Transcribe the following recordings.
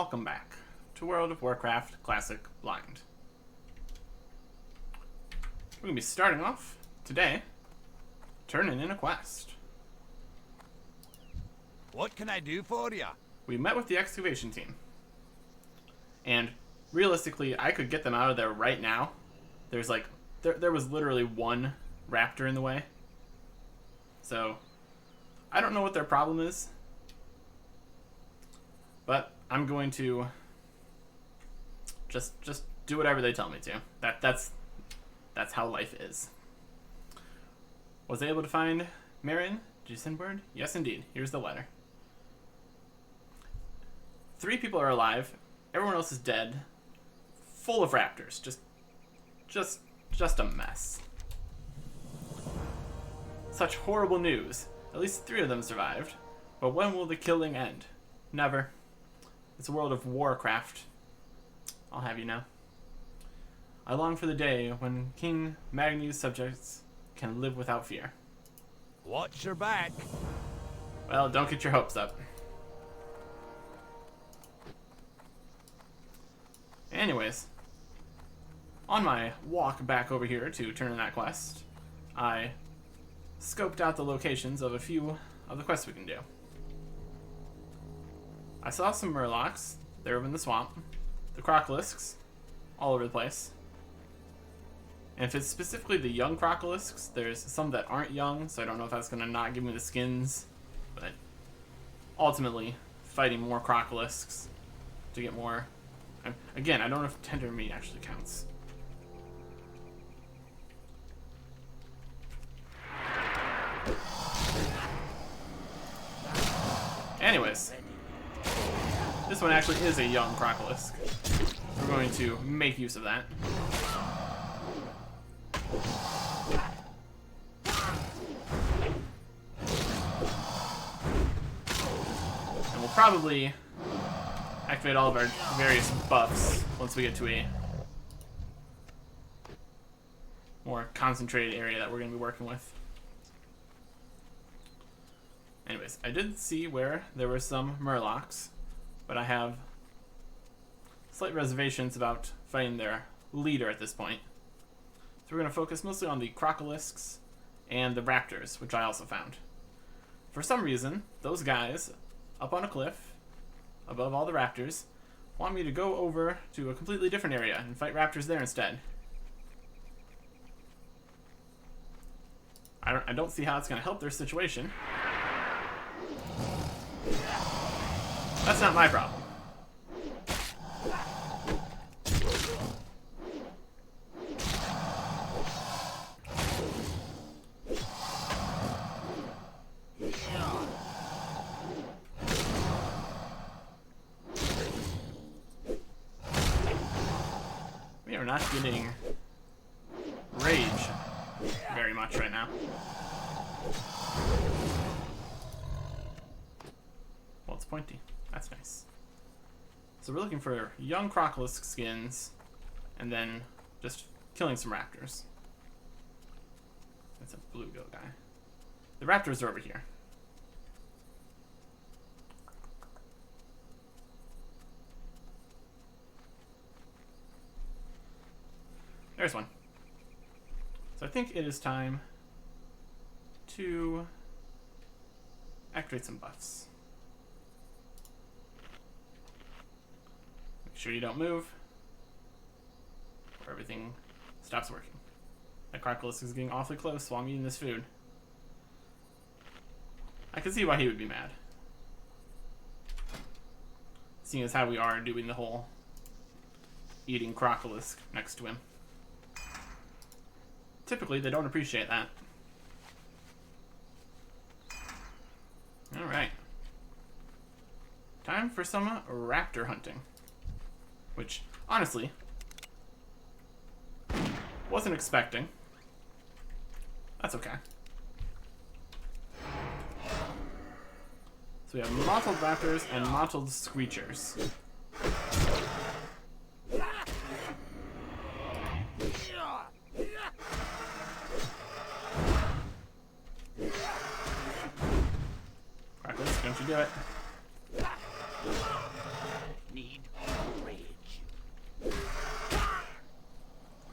welcome back to World of Warcraft Classic Blind. We're going to be starting off today, turning in a quest. What can I do for you? We met with the excavation team, and realistically, I could get them out of there right now. There's like, there was literally one Raptor in the way. So, I don't know what their problem is, but I'm going to just do whatever they tell me to. That's how life is. Was I able to find Marin? Did you send word? Yes, indeed. Here's the letter. 3 people are alive. Everyone else is dead. Full of raptors. Just a mess. Such horrible news. At least 3 of them survived. But when will the killing end? Never. It's a world of Warcraft. I'll have you know. I long for the day when King MacLeod's subjects can live without fear. Watch your back. Well, don't get your hopes up. Anyways, on my walk back over here to turn in that quest, I scoped out the locations of a few of the quests we can do. I saw some murlocs. They're over in the swamp. The crocolisks, all over the place. And if it's specifically the young crocolisks, there's some that aren't young, so I don't know if that's going to not give me the skins. But ultimately, fighting more crocolisks to get more. Again, I don't know if tender meat actually counts. Anyways, this one actually is a young crocolisk. We're going to make use of that. And we'll probably activate all of our various buffs once we get to a more concentrated area that we're going to be working with. Anyways, I did see where there were some murlocs, but I have slight reservations about fighting their leader at this point. So we're going to focus mostly on the crocolisks and the raptors, which I also found. For some reason, those guys up on a cliff above all the raptors want me to go over to a completely different area and fight raptors there instead. I don't see how it's going to help their situation. That's not my problem. We are not getting rage very much right now. Well, it's pointy. That's nice. So we're looking for young crocolisk skins and then just killing some raptors. That's a bluegill guy. The raptors are over here. There's one. So I think it is time to activate some buffs. Make sure you don't move, or everything stops working. That crocolisk is getting awfully close while I'm eating this food. I can see why he would be mad, seeing as how we are doing the whole eating crocolisk next to him. Typically, they don't appreciate that. Alright. Time for some raptor hunting. Which, honestly, wasn't expecting. That's okay. So we have mottled raptors and mottled screechers. Don't you do it. Need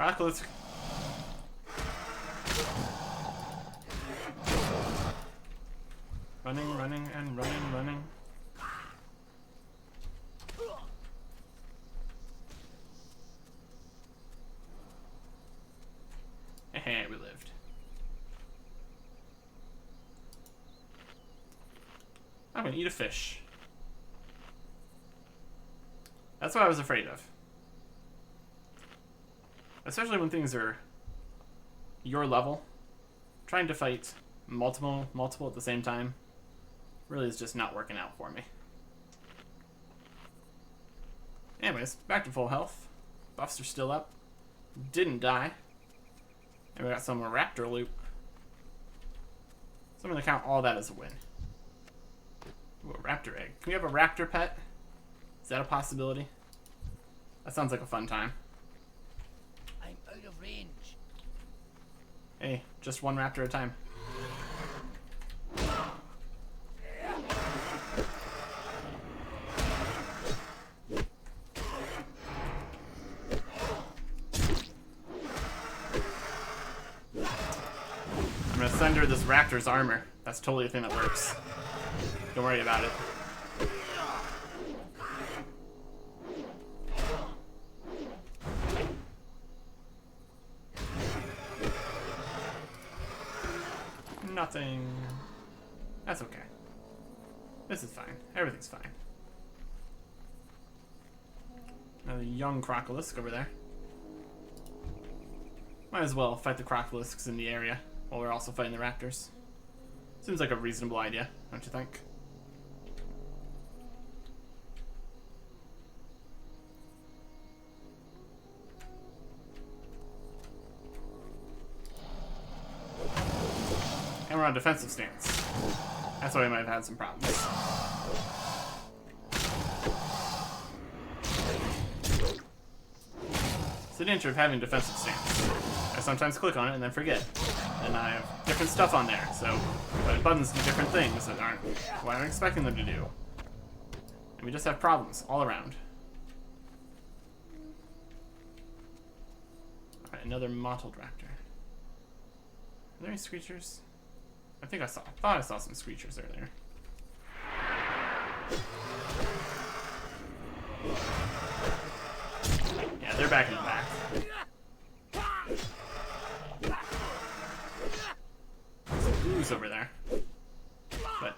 Crocolisk. Running, running, and running, running. Hey, we lived. I'm gonna eat a fish. That's what I was afraid of. Especially when things are your level. Trying to fight multiple at the same time really is just not working out for me. Anyways, back to full health. Buffs are still up. Didn't die. And we got some Raptor loot. So I'm going to count all that as a win. Ooh, a Raptor egg. Can we have a Raptor pet? Is that a possibility? That sounds like a fun time. I'm out of range. Hey, just one Raptor at a time. I'm gonna send her this Raptor's armor. That's totally a thing that works. Don't worry about it. Nothing. That's okay. This is fine. Everything's fine. Another young Crocolisk over there. Might as well fight the Crocolisks in the area while we're also fighting the Raptors. Seems like a reasonable idea, don't you think? And we're on defensive stance. That's why we might have had some problems. It's the nature of having defensive stance. I sometimes click on it and then forget. And I have different stuff on there, so my buttons do different things that aren't what I'm expecting them to do. And we just have problems all around. Alright, another mottled raptor. Are there any screechers? I thought I saw some screechers earlier. Yeah, they're back in the back. Some ooze over there. But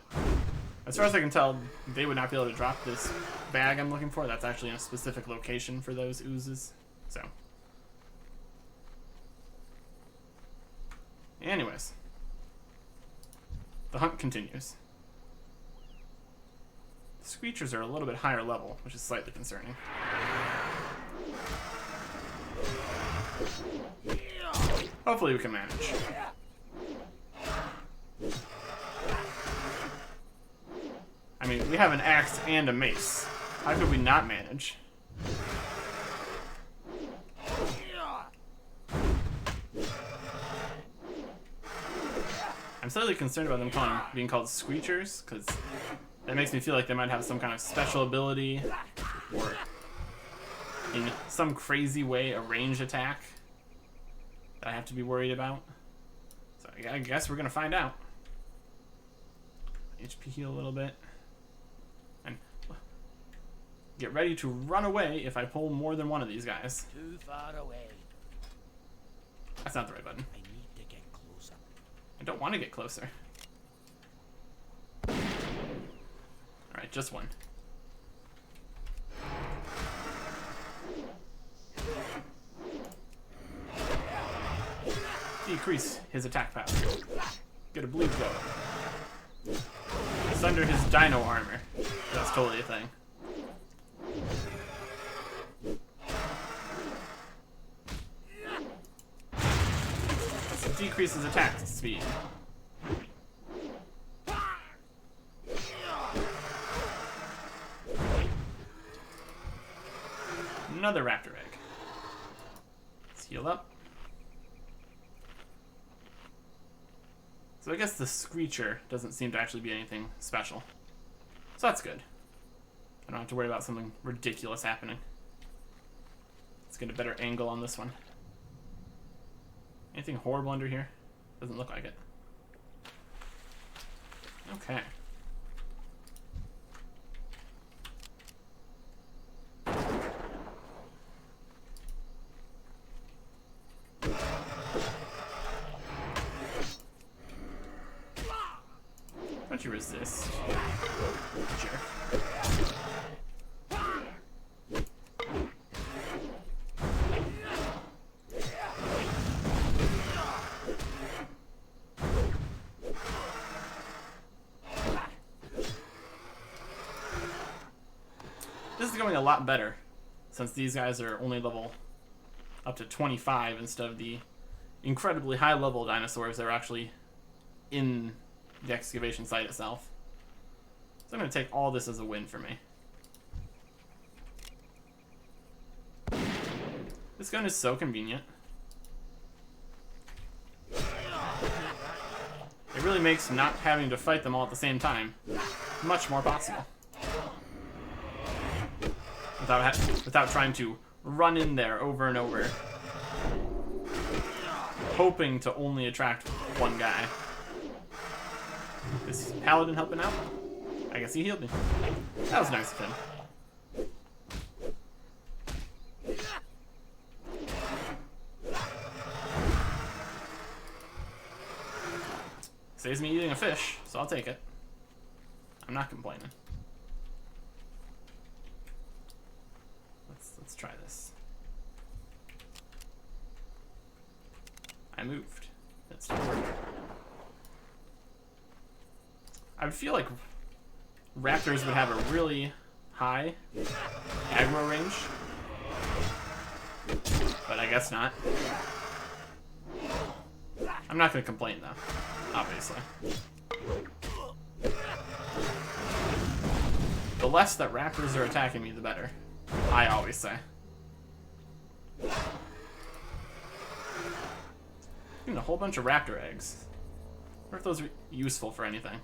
as far as I can tell, they would not be able to drop this bag I'm looking for. That's actually in a specific location for those oozes. So. Anyways. The hunt continues. The screechers are a little bit higher level, which is slightly concerning. Hopefully we can manage. I mean, we have an axe and a mace. How could we not manage? I'm slightly concerned about them being called screechers, because that makes me feel like they might have some kind of special ability, or in some crazy way a ranged attack that I have to be worried about. So I guess we're going to find out. HP heal a little bit. And get ready to run away if I pull more than one of these guys. Too far away. That's not the right button. I need to get closer. I don't want to get closer. Alright, just one. Decrease his attack power. Get a bleed going. Sunder his dino armor. That's totally a thing. Let's decrease his attack speed. Another raptor egg. Let's heal up. So I guess the screecher doesn't seem to actually be anything special. So that's good. I don't have to worry about something ridiculous happening. Let's get a better angle on this one. Anything horrible under here? Doesn't look like it. Okay. Don't you resist? Jerk. This is going a lot better since these guys are only level up to 25 instead of the incredibly high level dinosaurs that are actually in the excavation site itself. So I'm going to take all this as a win for me. This gun is so convenient. It really makes not having to fight them all at the same time much more possible. Without trying to run in there over and over, hoping to only attract one guy. Is Paladin helping out? I guess he healed me. That was nice of him. Saves me eating a fish, so I'll take it. I'm not complaining. Let's try this. I moved. That's not working. I would feel like raptors would have a really high aggro range, but I guess not. I'm not going to complain though, obviously. The less that raptors are attacking me, the better. I always say. Even a whole bunch of raptor eggs. I wonder if those are useful for anything.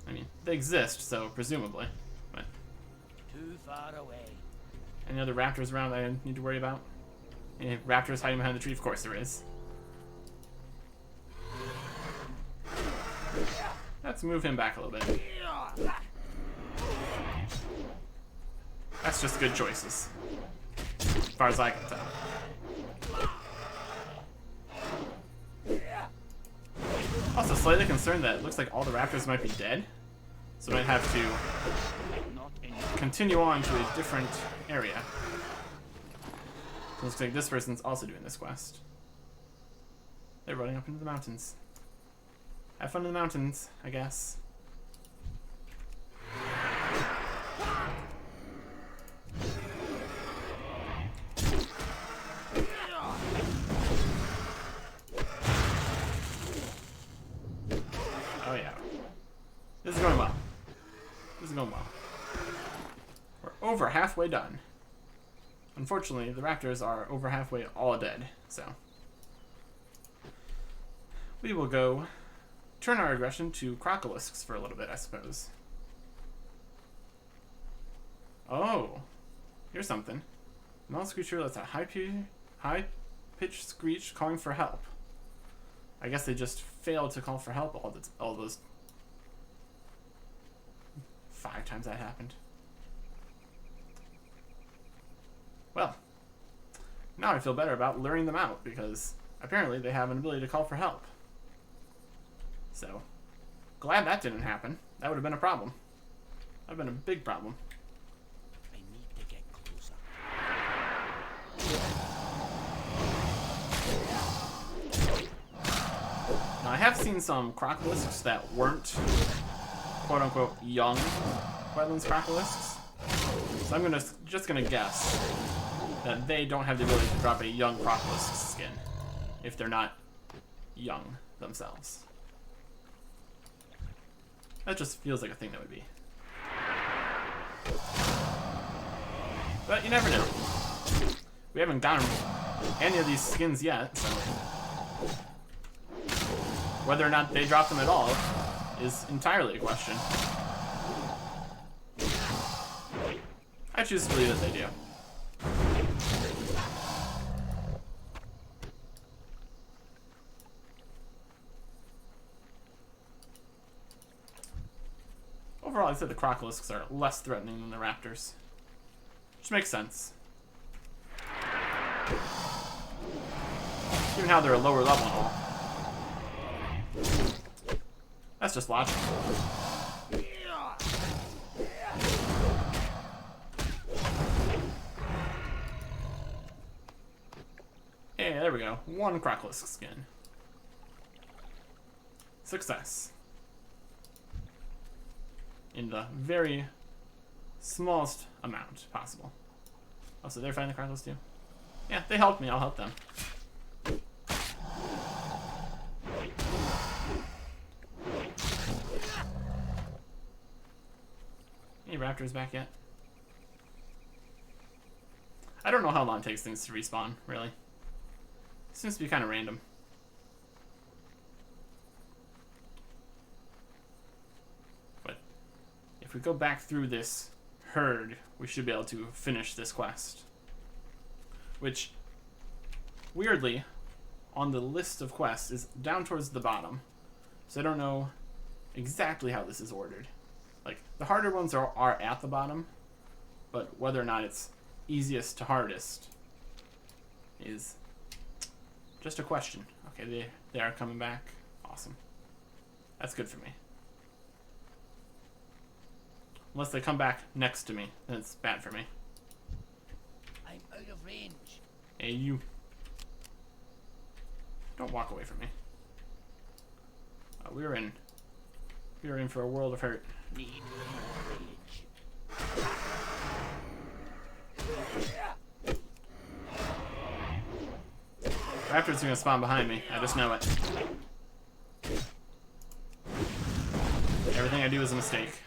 I mean, they exist, so presumably. But Too far away. any other raptors around I need to worry about? Any raptors hiding behind the tree? Of course there is. Let's move him back a little bit. That's just good choices, as far as I can tell. Also, slightly concerned that it looks like all the raptors might be dead, so I might have to continue on to a different area. It looks like this person's also doing this quest. They're running up into the mountains. Have fun in the mountains, I guess. Oh yeah. This is going well. This is going well. We're over halfway done. Unfortunately, the raptors are over halfway all dead, so we will go turn our aggression to crocolisks for a little bit, I suppose. Oh, here's something. A mouse creature that's a high-pitched screech calling for help. I guess they just failed to call for help all those 5 times that happened. Well, now I feel better about luring them out because apparently they have an ability to call for help. So, glad that didn't happen. That would have been a problem. That would have been a big problem. I need to get closer. Now, I have seen some crocolisks that weren't quote-unquote young wetlands crocolisks. So I'm just gonna guess that they don't have the ability to drop a young crocolisk skin if they're not young themselves. That just feels like a thing that would be. But you never know. We haven't gotten any of these skins yet, so whether or not they drop them at all is entirely a question. I choose to believe that they do. overall, I'd say the crocolisks are less threatening than the raptors. Which makes sense. Given how they're a lower level and all. That's just logical. Hey, there we go. 1 crocolisk skin. Success. In the very smallest amount possible. Oh, so they're fighting the crocolisk too? Yeah, they helped me. I'll help them. Any raptors back yet? I don't know how long it takes things to respawn, really. It seems to be kind of random. But if we go back through this herd, we should be able to finish this quest. Which, weirdly, on the list of quests is down towards the bottom. So I don't know exactly how this is ordered. Like, the harder ones are at the bottom, but whether or not it's easiest to hardest is just a question. Okay, they are coming back. Awesome. That's good for me. Unless they come back next to me, then it's bad for me. I'm out of range. Hey, you. Don't walk away from me. We're in for a world of hurt. Need more rage. Raptor's gonna spawn behind me. I just know it. Everything I do is a mistake.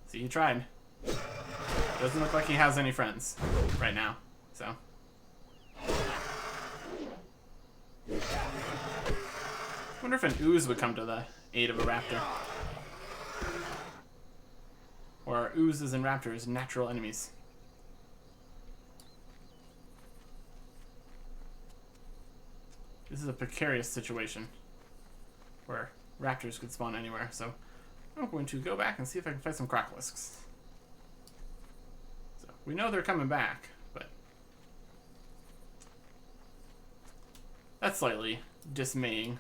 See, he tried. Doesn't look like he has any friends right now, so. Wonder if an ooze would come to the aid of a raptor. Or are oozes and raptors natural enemies? This is a precarious situation where raptors could spawn anywhere, so I'm going to go back and see if I can find some crocolisks. So we know they're coming back, but that's slightly dismaying.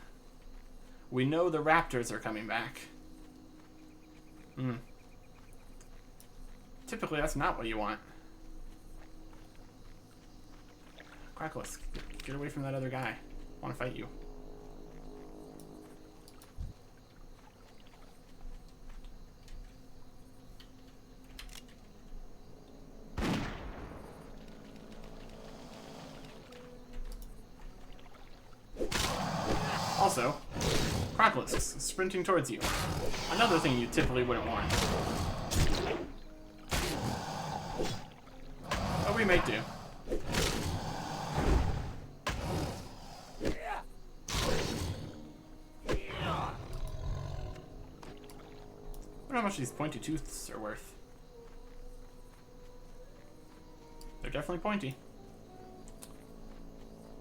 We know the raptors are coming back. Typically, that's not what you want. Crocolisk, get away from that other guy. I want to fight you. Also, crocolisks sprinting towards you. Another thing you typically wouldn't want. But we may do. I wonder how much these pointy tooths are worth. They're definitely pointy.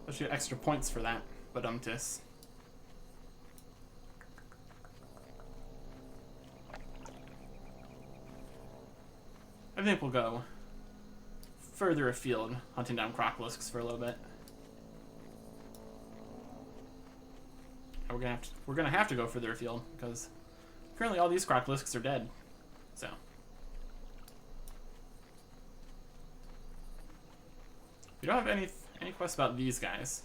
Let's get extra points for that, but tis. I think we'll go further afield, hunting down crocolisks for a little bit. And we're gonna have to go further afield because currently all these crocolisks are dead. So we don't have any quests about these guys.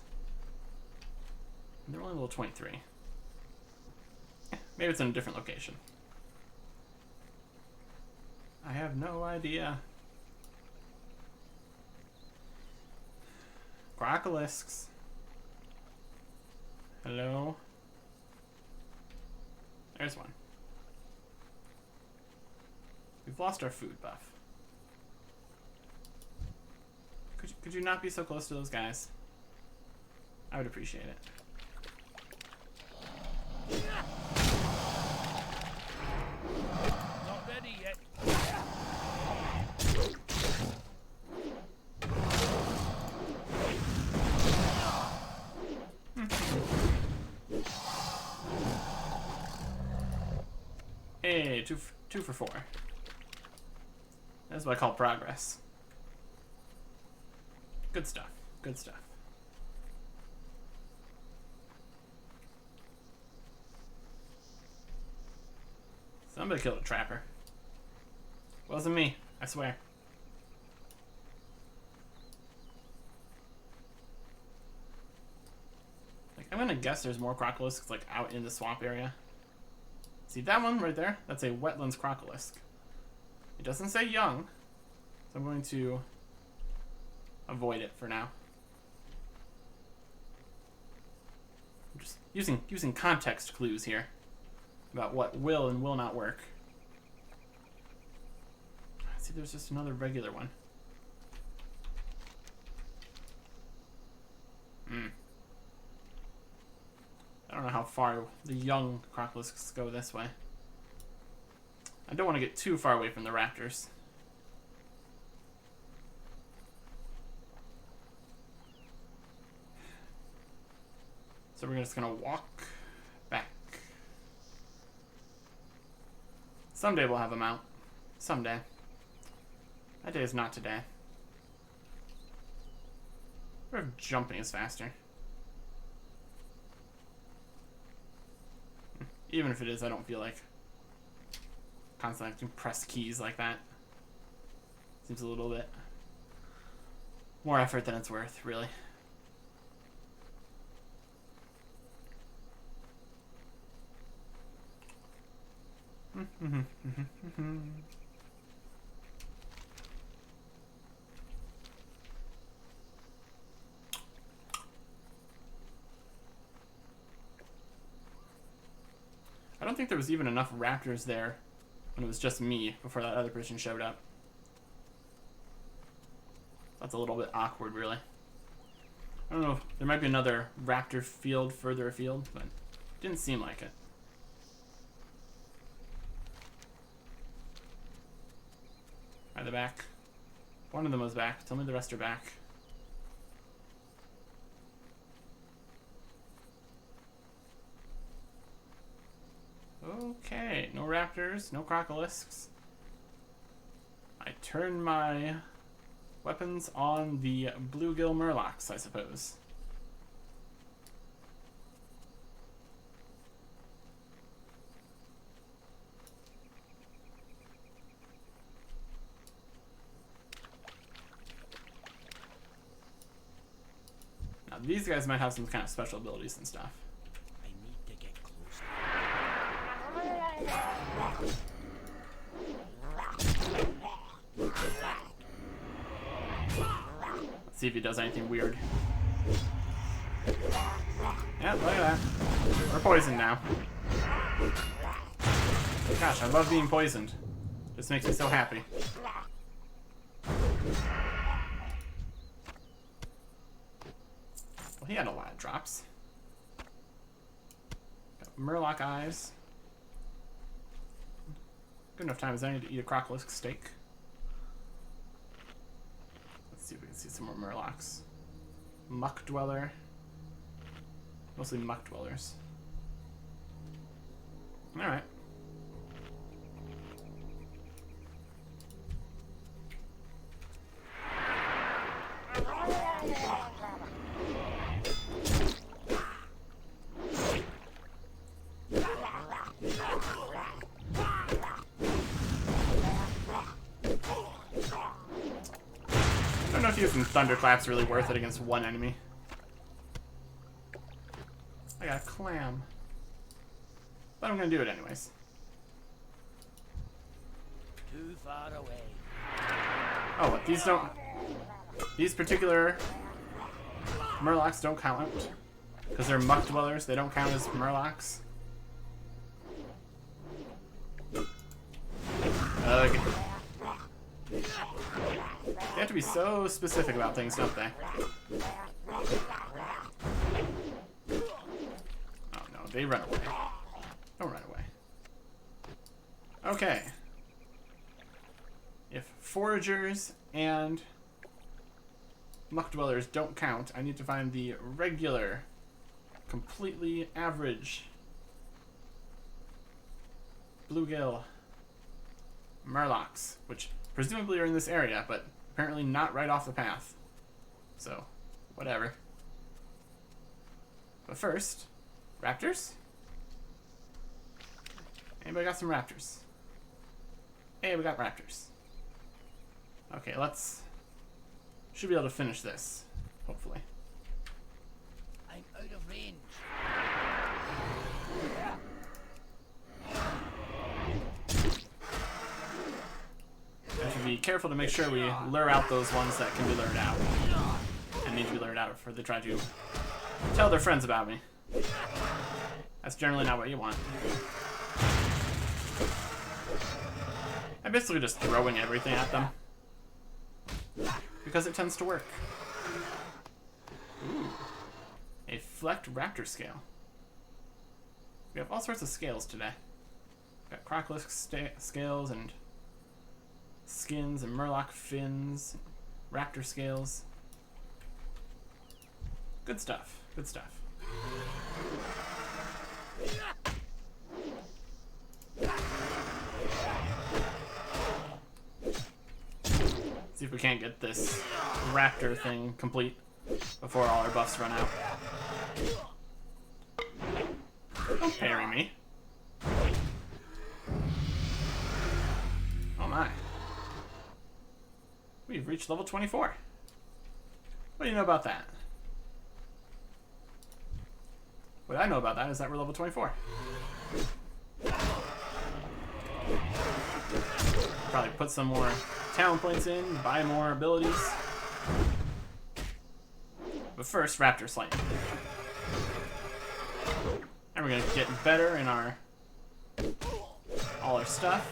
They're only level 23. Maybe it's in a different location. I have no idea. Crocolisks. Hello? There's one. We've lost our food buff. Could you not be so close to those guys? I would appreciate it. Not ready yet. two for 4. That's what I call progress. Good stuff. Good stuff. Somebody killed a trapper. Wasn't me, I swear. Like, I'm gonna guess there's more crocolisks like out in the swamp area. See that one right there? That's a wetlands crocolisk. It doesn't say young, so I'm going to avoid it for now. I'm just using context clues here about what will and will not work. See, there's just another regular one. I don't know how far the young crocolisks go this way. I don't want to get too far away from the raptors. So we're just gonna walk back. Someday we'll have them out. Someday. That day is not today. Or jumping is faster. Even if it is, I don't feel like constantly having to press keys like that. Seems a little bit more effort than it's worth, really. I don't think there was even enough raptors there when it was just me before that other person showed up. That's a little bit awkward, really. I don't know if there might be another raptor field further afield, but it didn't seem like it. Are they back? One of them was back. Tell me the rest are back. Okay, no raptors, no crocolisks. I turn my weapons on the bluegill murlocs, I suppose. Now these guys might have some kind of special abilities and stuff. I need to get closer. Let's see if he does anything weird. Yeah, look at that. We're poisoned now. Gosh, I love being poisoned. This makes me so happy. Well, he had a lot of drops. Got Murloc eyes. Good enough time as any to eat a crocolisk steak. Let's see if we can see some more Murlocs. Muck Dweller. Mostly Muck Dwellers. Alright. I don't know if using Thunderclap's really worth it against one enemy. I got a clam. But I'm gonna do it anyways. Too far away. Oh, what? These don't... These particular Murlocs don't count. Because they're Muck Dwellers, they don't count as Murlocs. Ugh. They have to be so specific about things, don't they? Oh no, they run away. Don't run away. Okay. If foragers and muck dwellers don't count, I need to find the regular, completely average bluegill Murlocs, which presumably are in this area, but apparently not right off the path. So, whatever. But first, raptors? Anybody got some raptors? Hey, we got raptors. Okay, should be able to finish this, hopefully. I'm out of range. I should be careful to make sure we lure out those ones that can be lured out and need to be lured out before they try to tell their friends about me. That's generally not what you want. I'm basically just throwing everything at them because it tends to work. Ooh. A flecked raptor scale. We have all sorts of scales today. We've got crocolisk scales and skins and murloc fins, raptor scales. Good stuff. Good stuff. See if we can't get this raptor thing complete before all our buffs run out. Don't parry me. Oh my. We've reached level 24. What do you know about that? What I know about that is that we're level 24. Probably put some more talent points in, buy more abilities. But first, raptor slaying. And we're gonna get better in all our stuff.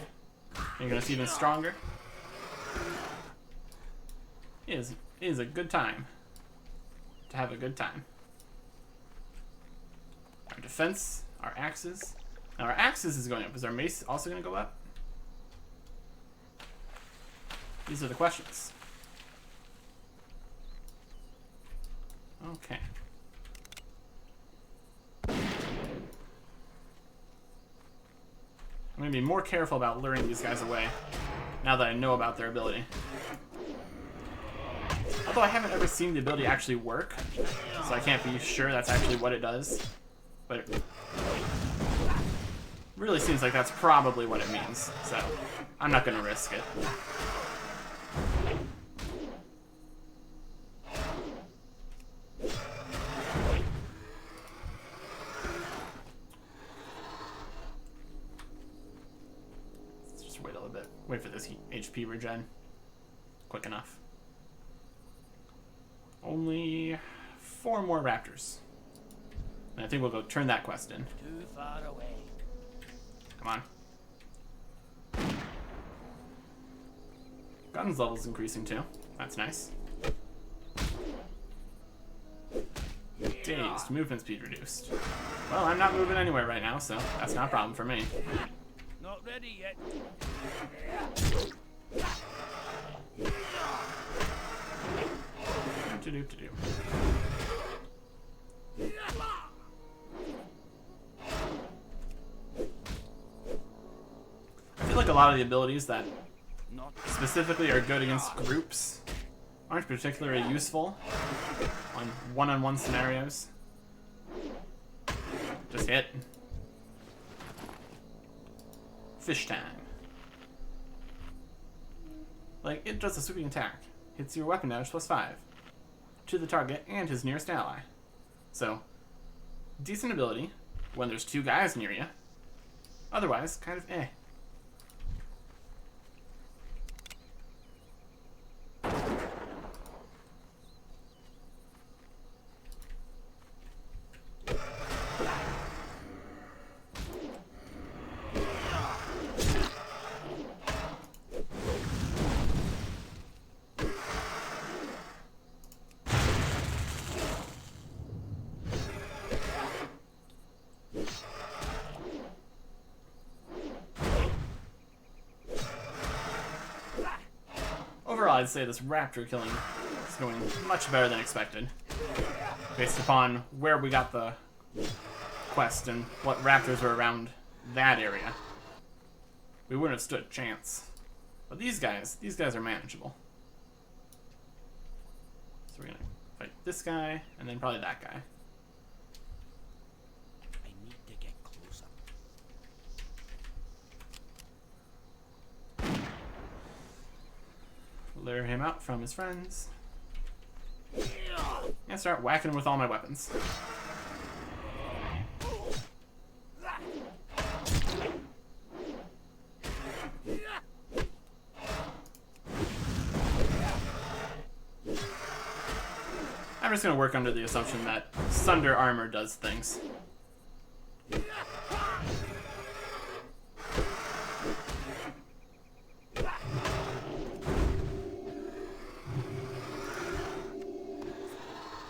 You're gonna see even stronger. It is a good time to have a good time. Our defense, our axes. Now our axes is going up. Is our mace also going to go up? These are the questions. Okay. I'm going to be more careful about luring these guys away now that I know about their ability. Although I haven't ever seen the ability actually work, so I can't be sure that's actually what it does. But it really seems like that's probably what it means, so I'm not going to risk it. Let's just wait a little bit. Wait for this HP regen. Quick enough. Only 4 more raptors. And I think we'll go turn that quest in. Too far away. Come on. Guns level's increasing too. That's nice. Dazed. Movement speed reduced. Well, I'm not moving anywhere right now, so that's not a problem for me. Not ready yet. Do-do-do-do. I feel like a lot of the abilities that specifically are good against groups aren't particularly useful on one-on-one scenarios. Just hit. Fish time. Like, it does a sweeping attack. Hits your weapon damage +5 to the target and his nearest ally. So, decent ability when there's 2 guys near you. Otherwise, kind of eh. Overall, I'd say this raptor killing is going much better than expected, based upon where we got the quest and what raptors were around that area. We wouldn't have stood a chance But these guys are manageable. So we're gonna fight this guy, and then probably that guy. I need to get closer. Lure him out from his friends. And start whacking him with all my weapons. I'm just gonna work under the assumption that Sunder armor does things.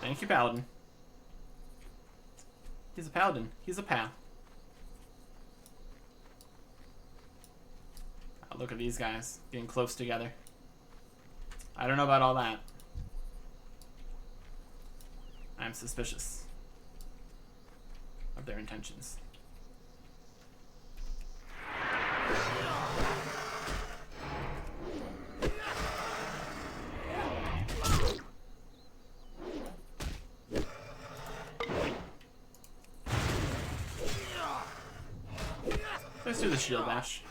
Thank you, Paladin. He's a Paladin. He's a pal. Oh, look at these guys getting close together. I don't know about all that. I'm suspicious of their intentions. Let's do the shield bash.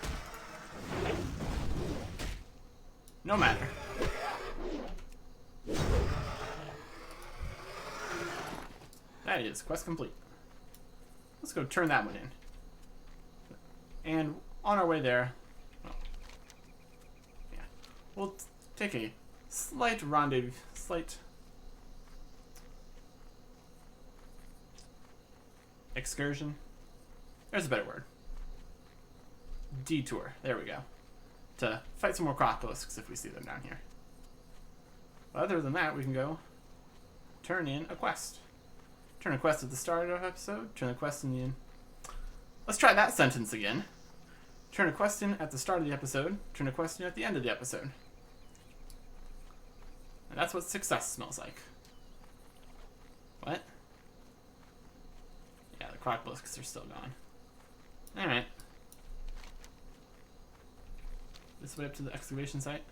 No matter. That is quest complete. Let's go turn that one in. And on our way there, well, yeah, we'll take a slight excursion. There's a better word. Detour. There we go. To fight some more crocodiles if we see them down here. But other than that, we can go turn in a quest. Turn a quest at the start of the episode. Turn a quest in the end. Let's try that sentence again. Turn a quest in at the start of the episode. Turn a quest in at the end of the episode. And that's what success smells like. What? Yeah, the crocodiles are still gone. Alright. This way up to the excavation site?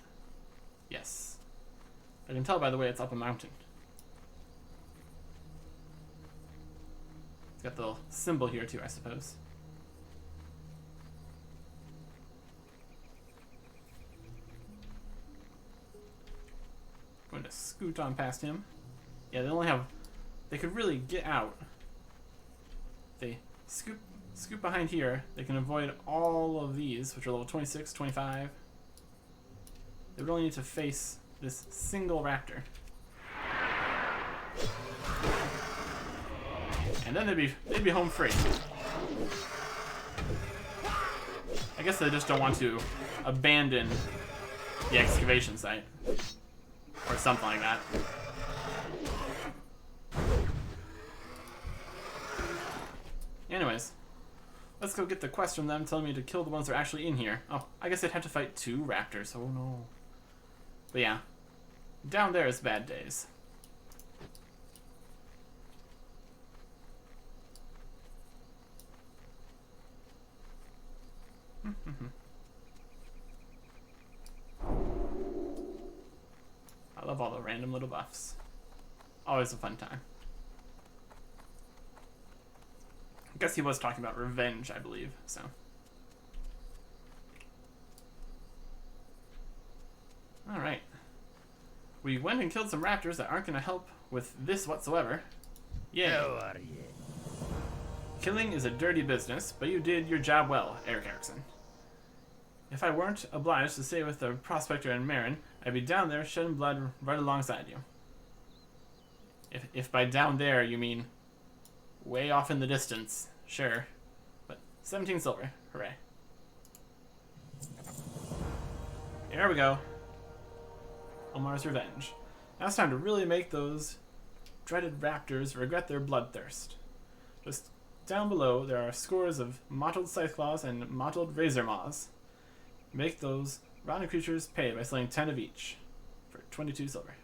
Yes. I can tell by the way it's up a mountain. It's got the little symbol here too, I suppose. Going to scoot on past him. Yeah, they could really get out. They scoop behind here, they can avoid all of these, which are level 26, 25. They would only need to face this single raptor. And then they'd be home free. I guess they just don't want to abandon the excavation site. Or something like that. Anyways. Let's go get the quest from them telling me to kill the ones that are actually in here. Oh, I guess I'd have to fight 2 raptors. Oh no. But yeah. Down there is bad days. I love all the random little buffs. Always a fun time. I guess he was talking about revenge, I believe, so. Alright. We went and killed some raptors that aren't going to help with this whatsoever. Yay. How are you? Killing is a dirty business, but you did your job well, Eric Erickson. If I weren't obliged to stay with the Prospector and Marin, I'd be down there shedding blood right alongside you. If by down there you mean way off in the distance, sure. But 17 silver, hooray. Here we go. Omar's Revenge. Now it's time to really make those dreaded raptors regret their bloodthirst. Just down below, there are scores of mottled scythe-claws and mottled razor maws. Make those rotten creatures pay by slaying 10 of each for 22 silver.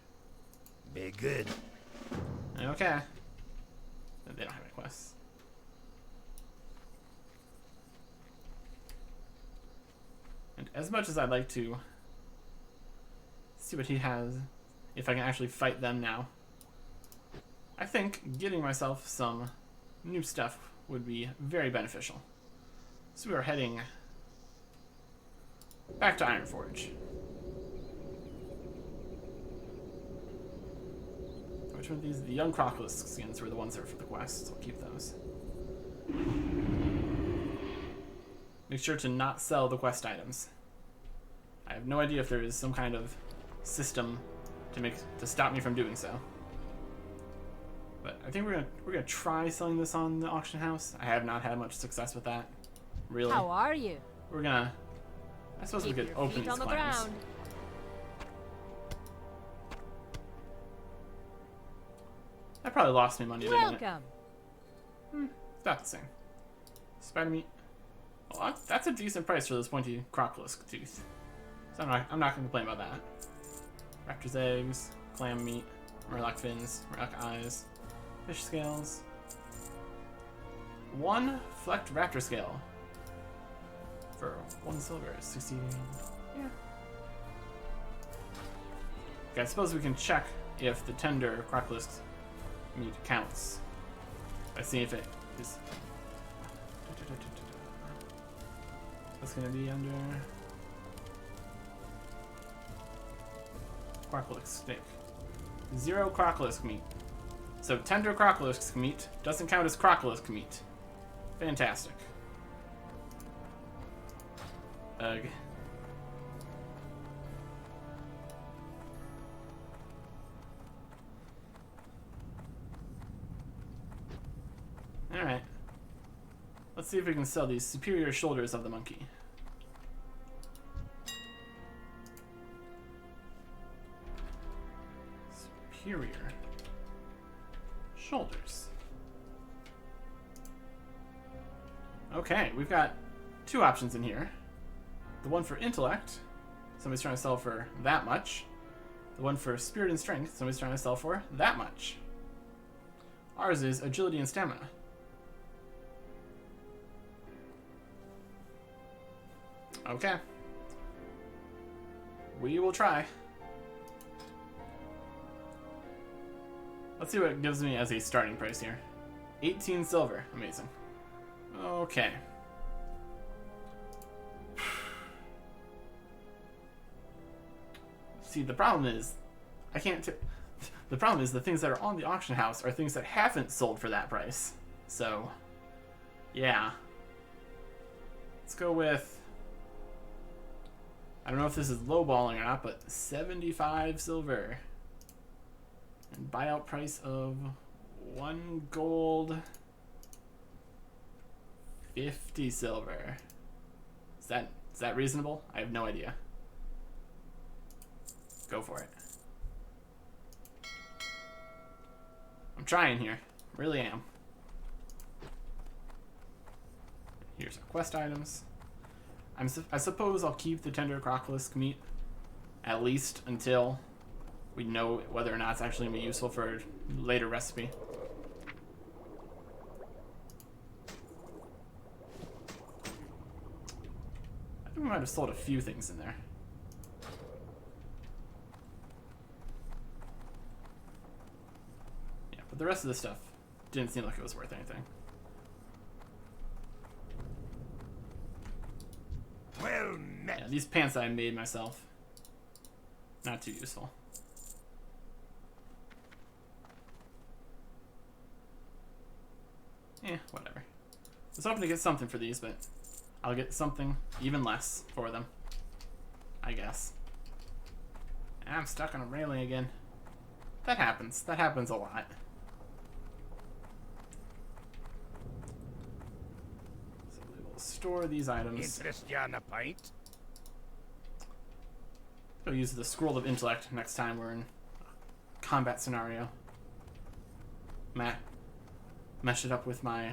Be good. Okay. They don't have any quests. And as much as I'd like to see what he has, if I can actually fight them now. I think getting myself some new stuff would be very beneficial. So we are heading back to Ironforge. Which one of these? The young crocodile skins were the ones that were for the quest, so I'll keep those. Make sure to not sell the quest items. I have no idea if there is some kind of system to stop me from doing so. But I think we're gonna try selling this on the auction house. I have not had much success with that. Really. How are you? We're gonna. I suppose we could open these on the claims. ground. That probably lost me money, didn't it? Welcome. It's about the same. Spider meat. Well, that's a decent price for this pointy crocodile tooth. So I'm not gonna complain about that. Raptor's eggs, clam meat, murloc fins, murloc eyes, fish scales. 1 flecked raptor scale for 1 silver. 60. Yeah. Okay, I suppose we can check if the tender crocodile meat counts. I see if it is. What's gonna be under crocodile steak? 0 crocodile meat. So tender crocodile meat doesn't count as crocodile meat. Fantastic. Ugh. Alright. Let's see if we can sell these superior shoulders of the monkey. Superior shoulders. Okay, we've got 2 options in here. The one for intellect, somebody's trying to sell for that much. The one for spirit and strength, somebody's trying to sell for that much. Ours is agility and stamina. Okay. We will try. Let's see what it gives me as a starting price here. 18 silver. Amazing. Okay. See, the problem is, the problem is the things that are on the auction house are things that haven't sold for that price. So, yeah. Let's go with, I don't know if this is lowballing or not, but 75 silver. And buyout price of 1 gold, 50 silver. Is that reasonable? I have no idea. Go for it. I'm trying here. Really am. Here's our quest items. I suppose I'll keep the tender crocodile meat at least until we know whether or not it's actually going to be useful for a later recipe. I think we might have sold a few things in there. Yeah, but the rest of the stuff didn't seem like it was worth anything. Well met. Yeah, these pants I made myself, not too useful. Whatever. I was hoping to get something for these, but I'll get something even less for them, I guess. I'm stuck on a railing again. That happens. That happens a lot. So we will store these items. Interest you on a pint? I'll use the Scroll of Intellect next time we're in a combat scenario. Mesh it up with my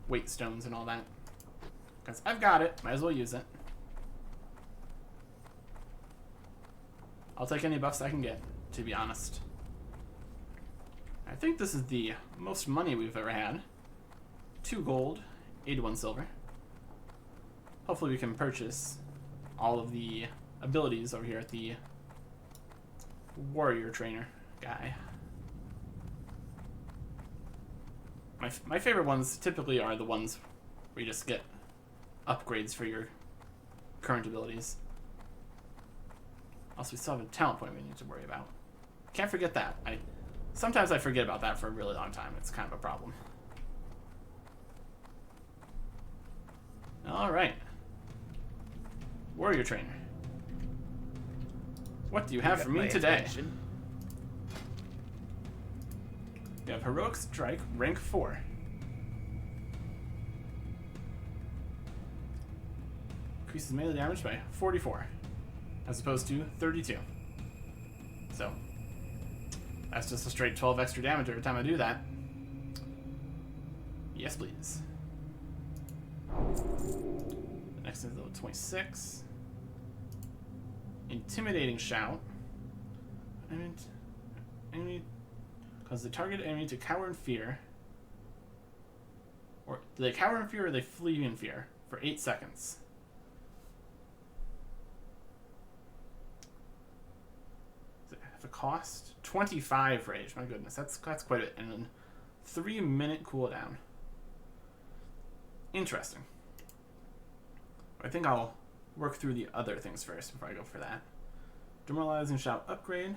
weight stones and all that. Because I've got it. Might as well use it. I'll take any buffs I can get, to be honest. I think this is the most money we've ever had. 2 gold, 81 silver. Hopefully we can purchase all of the abilities over here at the warrior trainer guy. My favorite ones typically are the ones where you just get upgrades for your current abilities. Also, we still have a talent point we need to worry about. Can't forget that. Sometimes I forget about that for a really long time. It's kind of a problem. Alright. Warrior trainer. What do you have for me today? You have Heroic Strike, rank 4. Increases melee damage by 44, as opposed to 32. So, that's just a straight 12 extra damage every time I do that. Yes, please. The next is level 26. Intimidating Shout. Enemy causes the target enemy to cower in fear. Or do they cower in fear or they flee in fear for 8 seconds? Does it have a cost? 25 rage. My goodness, that's quite a bit. And then 3-minute cooldown. Interesting. I think I'll work through the other things first before I go for that. Demoralizing Shout upgrade.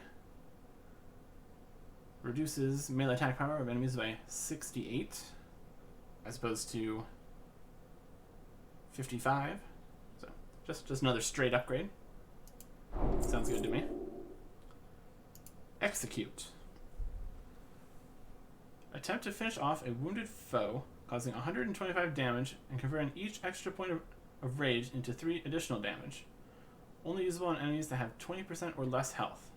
Reduces melee attack power of enemies by 68, as opposed to 55. So just another straight upgrade. Sounds good to me. Execute. Attempt to finish off a wounded foe, causing 125 damage and converting each extra point of rage into 3 additional damage. Only usable on enemies that have 20% or less health.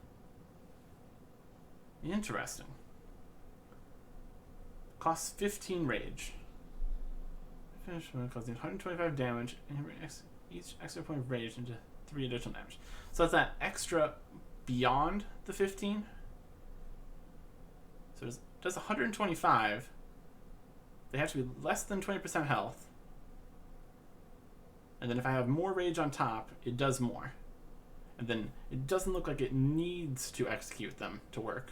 Interesting. Costs 15 rage. Finish one causing 125 damage and converting each extra point of rage into 3 additional damage. So that's that extra beyond the 15. So it does 125. They have to be less than 20% health. And then if I have more rage on top, it does more. And then it doesn't look like it needs to execute them to work.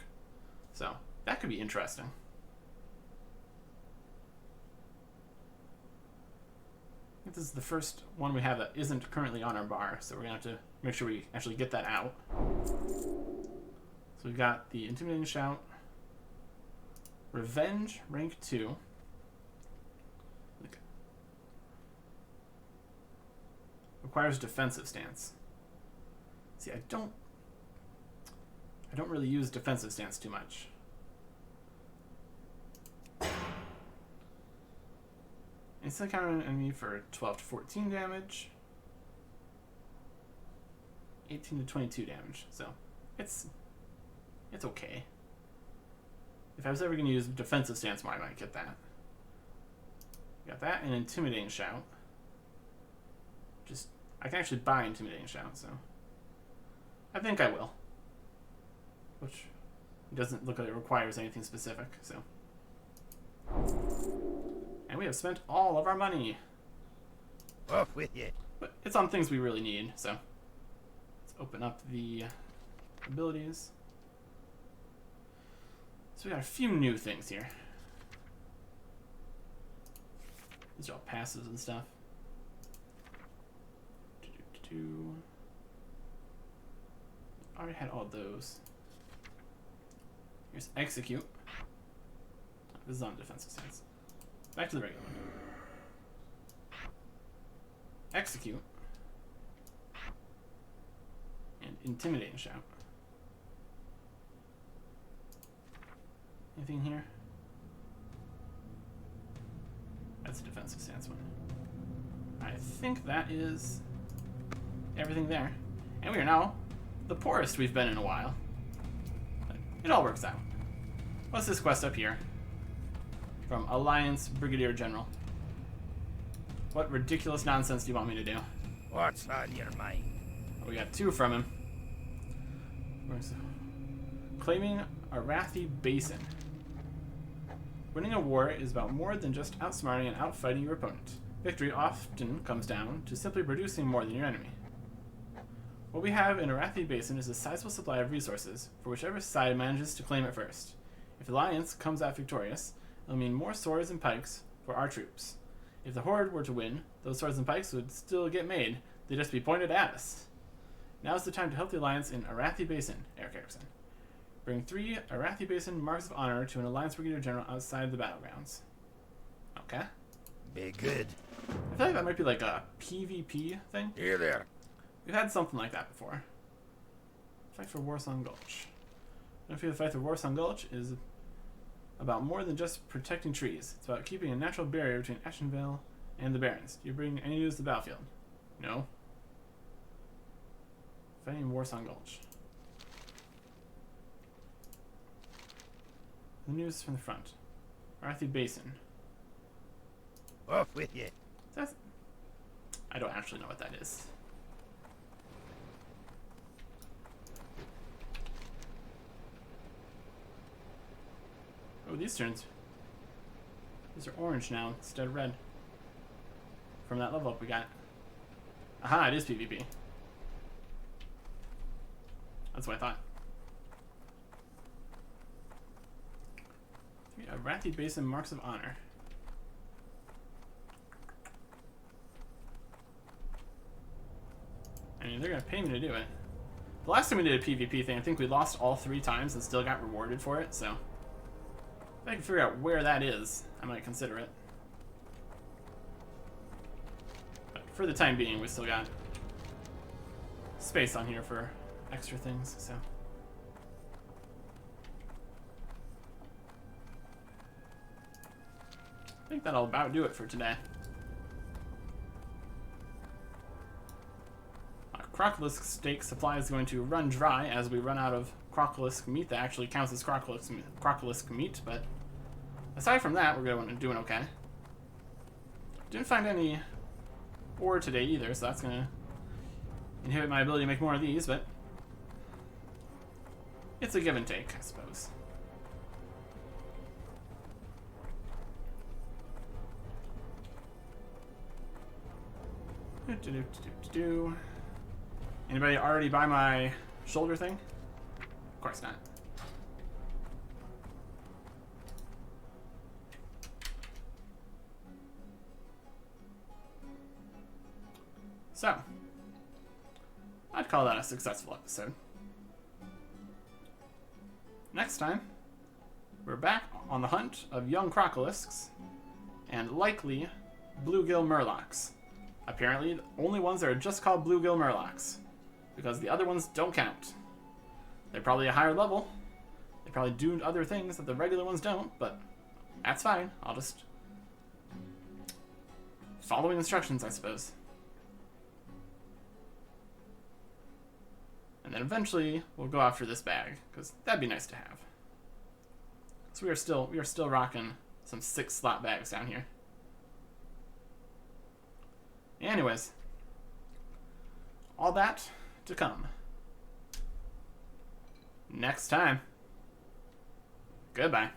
So that could be interesting. I think this is the first one we have that isn't currently on our bar, so we're going to have to make sure we actually get that out. So we've got the Intimidating Shout. Revenge, rank 2. Requires defensive stance. See, I don't really use defensive stance too much. Instantly counter an enemy for 12 to 14 damage. 18 to 22 damage. So, it's okay. If I was ever going to use defensive stance more, I might get that. Got that and Intimidating Shout. I can actually buy Intimidating Shout, so I think I will. Which doesn't look like it requires anything specific, so. And we have spent all of our money. Off with you. But it's on things we really need, so. Let's open up the abilities. So we got a few new things here. These are all passives and stuff. I already had all those. Here's Execute. This is on defensive stance. Back to the regular one. Execute. And Intimidating Shout. Anything here? That's a defensive stance one. I think that is everything there. And we are now the poorest we've been in a while. But it all works out. What's this quest up here? From Alliance Brigadier General. What ridiculous nonsense do you want me to do? What's on your mind? Oh, we got 2 from him. Claiming Arathi Basin. Winning a war is about more than just outsmarting and outfighting your opponent. Victory often comes down to simply producing more than your enemy. What we have in Arathi Basin is a sizable supply of resources for whichever side manages to claim it first. If the Alliance comes out victorious, it'll mean more swords and pikes for our troops. If the Horde were to win, those swords and pikes would still get made. They'd just be pointed at us. Now's the time to help the Alliance in Arathi Basin, Eric Erickson. Bring 3 Arathi Basin Marks of Honor to an Alliance Brigadier General outside the battlegrounds. Okay. Be good. I feel like that might be like a PvP thing. Here there. We've had something like that before. Fight for Warsong Gulch. I feel the fight for Warsong Gulch is about more than just protecting trees. It's about keeping a natural barrier between Ashenvale and the Barrens. Do you bring any news to the battlefield? No. Fighting in Warsong Gulch. The news from the front. Arathi Basin. Off with you. That's... I don't actually know what that is. Oh, these turns. These are orange now instead of red. From that level up we got. Aha, it is PvP. That's what I thought. Arathi Basin Marks of Honor. I mean, they're gonna pay me to do it. The last time we did a PvP thing, I think we lost all 3 times and still got rewarded for it, so... if I can figure out where that is, I might consider it. But for the time being, we still got space on here for extra things, so... I think that'll about do it for today. Our Crocolisk steak supply is going to run dry as we run out of Crocolisk meat that actually counts as Crocolisk meat, but aside from that, we're doing okay. Didn't find any ore today either, so that's gonna inhibit my ability to make more of these, but it's a give and take, I suppose. Anybody already buy my shoulder thing? Of course not. So, I'd call that a successful episode. Next time, we're back on the hunt of young crocolisks and likely bluegill murlocs. Apparently, the only ones that are just called bluegill murlocs, because the other ones don't count. They're probably a higher level. They probably do other things that the regular ones don't, but that's fine. I'll just following instructions, I suppose. And then eventually we'll go after this bag, because that'd be nice to have. So we are still rocking some 6-slot bags down here. Anyways, all that to come. Next time. Goodbye.